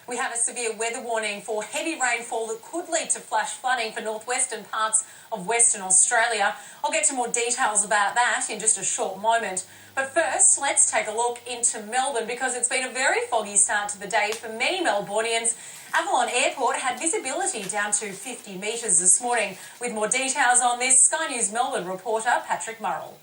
We have a severe weather warning for heavy rainfall that could lead to flash flooding for northwestern parts of Western Australia. I'll get to more details about that in just a short moment. But first, let's take a look into Melbourne because it's been a very foggy start to the day for many Melbournians. Avalon Airport had visibility down to 50 metres this morning. With more details on this, Sky News Melbourne reporter Patrick Murrell.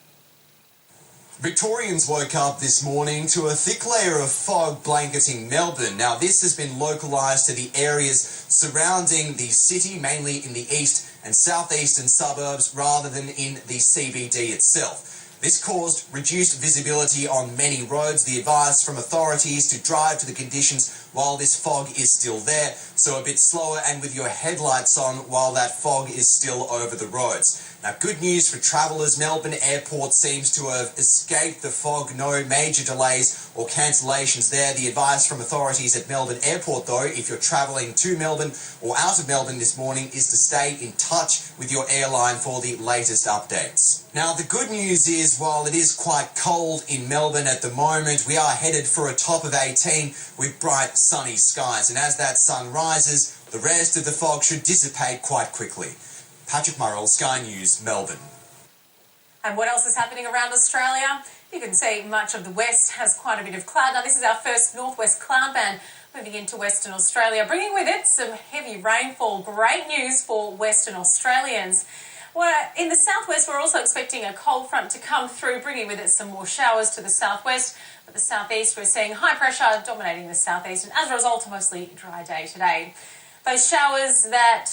Victorians woke up this morning to a thick layer of fog blanketing Melbourne. Now, this has been localised to the areas surrounding the city, mainly in the east and southeastern suburbs, rather than in the CBD itself. This caused reduced visibility on many roads. The advice from authorities to drive to the conditions while this fog is still there, so a bit slower and with your headlights on while that fog is still over the roads. Now, good news for travellers. Melbourne Airport seems to have escaped the fog. No major delays or cancellations there. The advice from authorities at Melbourne Airport, though, if you're travelling to Melbourne or out of Melbourne this morning, is to stay in touch with your airline for the latest updates. Now, the good news is, while it is quite cold in Melbourne at the moment, we are headed for a top of 18 with bright sunny skies. And as that sun rises, the rest of the fog should dissipate quite quickly. Patrick Murrell, Sky News, Melbourne. And what else is happening around Australia? You can see much of the west has quite a bit of cloud. Now, this is our first northwest cloud band moving into Western Australia, bringing with it some heavy rainfall. Great news for Western Australians. In the southwest, we're also expecting a cold front to come through, bringing with it some more showers to the southwest. But the southeast, we're seeing high pressure dominating the southeast, and as a result, a mostly dry day today. Those showers that,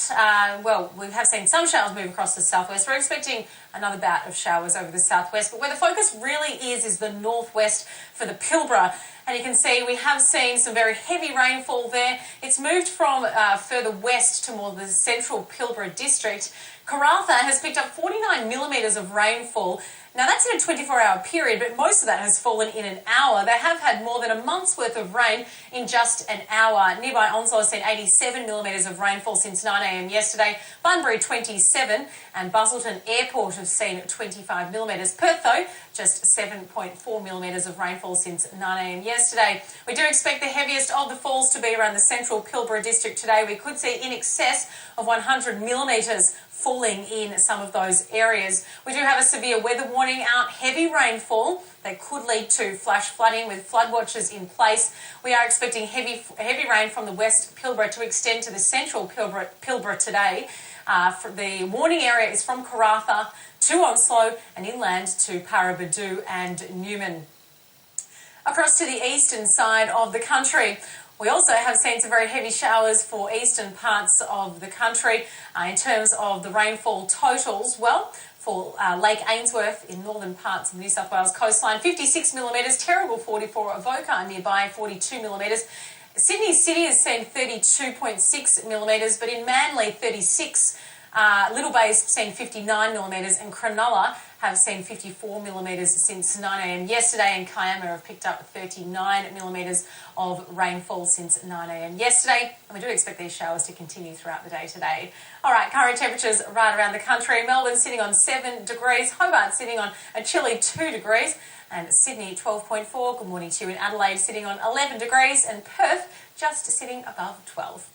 we have seen some showers move across the southwest. We're expecting another bout of showers over the southwest. But where the focus really is the northwest for the Pilbara. And you can see we have seen some very heavy rainfall there. It's moved from further west to more the central Pilbara district. Karratha has picked up 49 millimetres of rainfall. Now, that's in a 24-hour period, but most of that has fallen in an hour. They have had more than a month's worth of rain in just an hour. Nearby Onslow has seen 87 millimetres of rainfall since 9 a.m. yesterday. Bunbury, 27, and Busselton Airport have seen 25 millimetres. Perth, though, just 7.4 millimetres of rainfall since 9 a.m. yesterday. We do expect the heaviest of the falls to be around the central Pilbara district today. We could see in excess of 100 millimetres falling in some of those areas. We do have a severe weather warning out, heavy rainfall that could lead to flash flooding with flood watches in place. We are expecting heavy rain from the west Pilbara to extend to the central Pilbara today. The warning area is from Karratha to Onslow and inland to Paraburdoo and Newman. Across to the eastern side of the country, we also have seen some very heavy showers for eastern parts of the country. In terms of the rainfall totals, for Lake Ainsworth in northern parts of New South Wales coastline, 56 millimetres, Terrigal 44, Avoca nearby 42 millimetres. Sydney City has seen 32.6 millimetres, but in Manly 36. Little Bay's seen 59 millimetres, and Cronulla have seen 54 millimetres since 9 a.m. yesterday, and Kiama have picked up 39 millimetres of rainfall since 9 a.m. yesterday, and we do expect these showers to continue throughout the day today. All right, current temperatures right around the country. Melbourne sitting on 7 degrees, Hobart sitting on a chilly 2 degrees, and Sydney 12.4. Good morning to you in Adelaide sitting on 11 degrees, and Perth just sitting above 12.